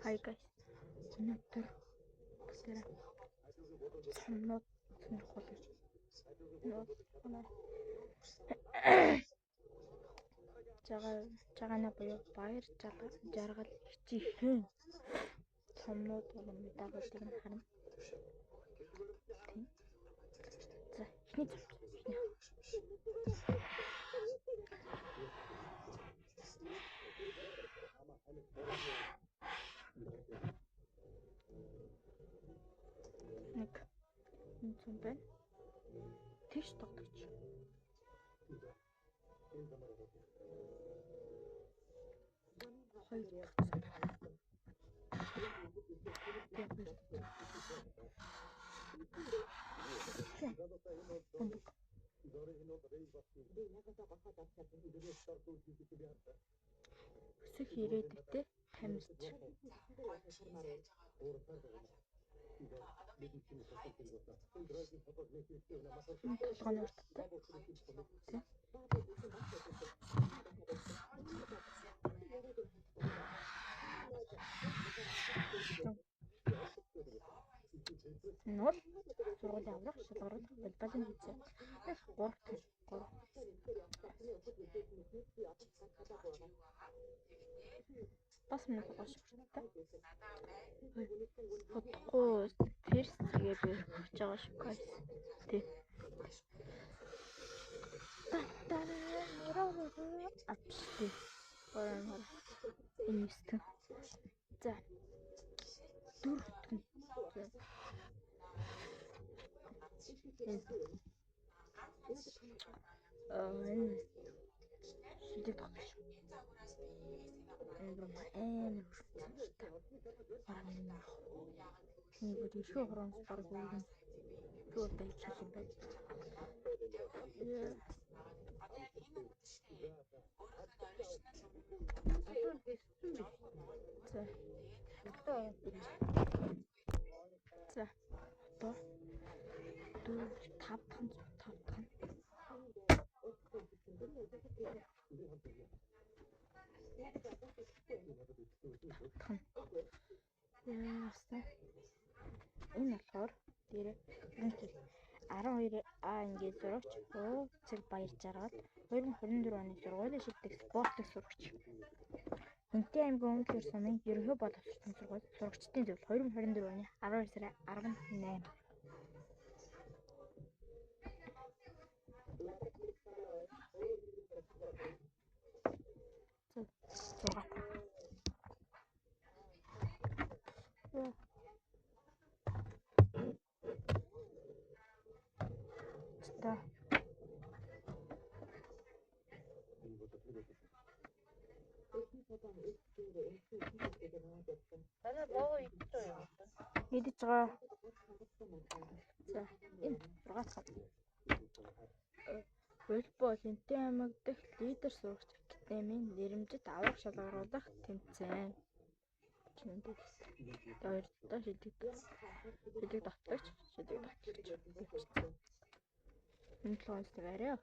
Hi guys. Өнөөдөр цомнууд сонирхол жагана буюу баяр жаргал хичээхэн цомнууд дагуулыг нь харна. За эхний цом. Нэг цом байна. Тэгш тогтогч. Хоёр дахь цом. Өсөх ирээдүйтэй тамирч. Нол сургуулийн аврах шалгаруулах балбалын хийцээ. 3 бас нэг гош хүртээ. Бодохгүй перс тэгээд өгч байгаа шүү guys. Тэг. Апшти. Бороо. Инстэ. За. Дөрөвтгөн. Шидэг тогтож. Нэг өдөршөө хоронд баг өгөн. Зур байчих юм байна. За. Одоо 5 тань. Энэ болохоор дээрээ 12А ингээд зурагч цэл баяр жаргал 2024 оны сургуулийн шилдэг спортлог сурагч. Хинтээ аймгийн Өмнөдөр сумын ерөнхий боловсролын сургууль сурагчдын зөвлөл 2024 оны 12 сарын 18. Идэж байгаа. За энэ 6 цом. Волейбол Хинтээ аймаг дахь лидер сурагч академийн нэрэмжит аврах шалгаруулах тэмцээн. Хоёр дахь шидэг тогтогч. Энэ талаас арай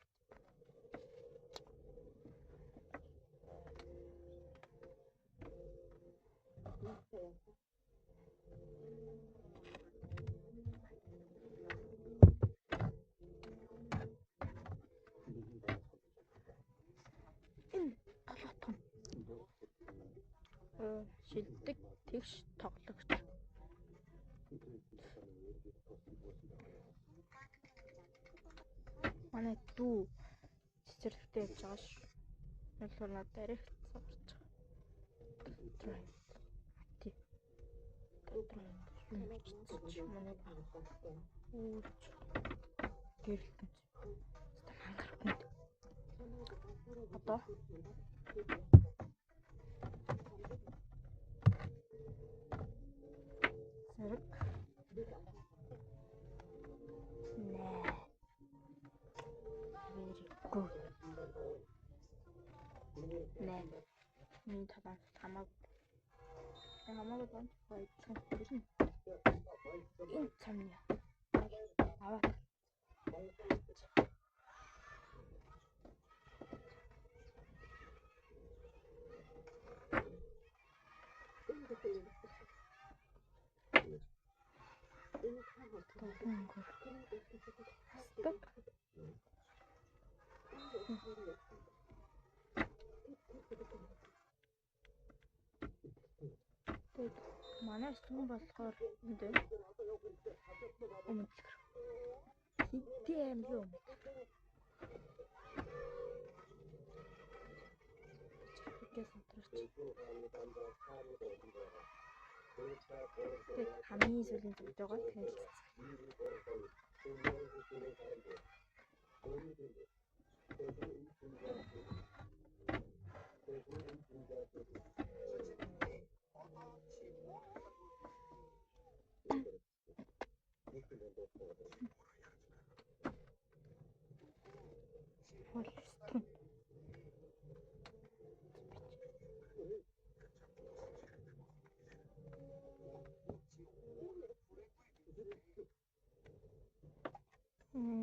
шилдэг тэгш тоглогч. Манай дүү цэцэрлэгтэй явж байгаа ш. Нөлөө надад арай цаварч байгаа. Гэрэлтэн. Одоо зэрэг Миний талаас хамаагүй байна. Энэ цамны аваа. Манай сүм болохоор энэ өмнөдөр хитээ аймгийн өмнөдөр хамгийн сүүлийн зүйл байгаа танилцсан.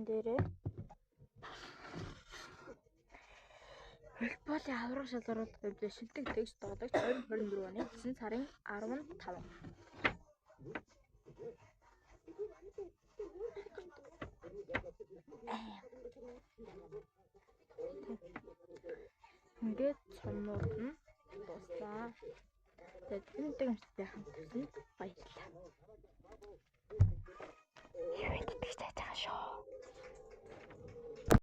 Дээрээ Холбоолийн аврах шалгаруулалт хувьд шилдэг текст дуудагч 2024 оны 9 сарын 15. Ингээд цомнууд нь дуслаа. Тэгээд энэ дэмжлэгтэй хамт үзсэнд баярлалаа.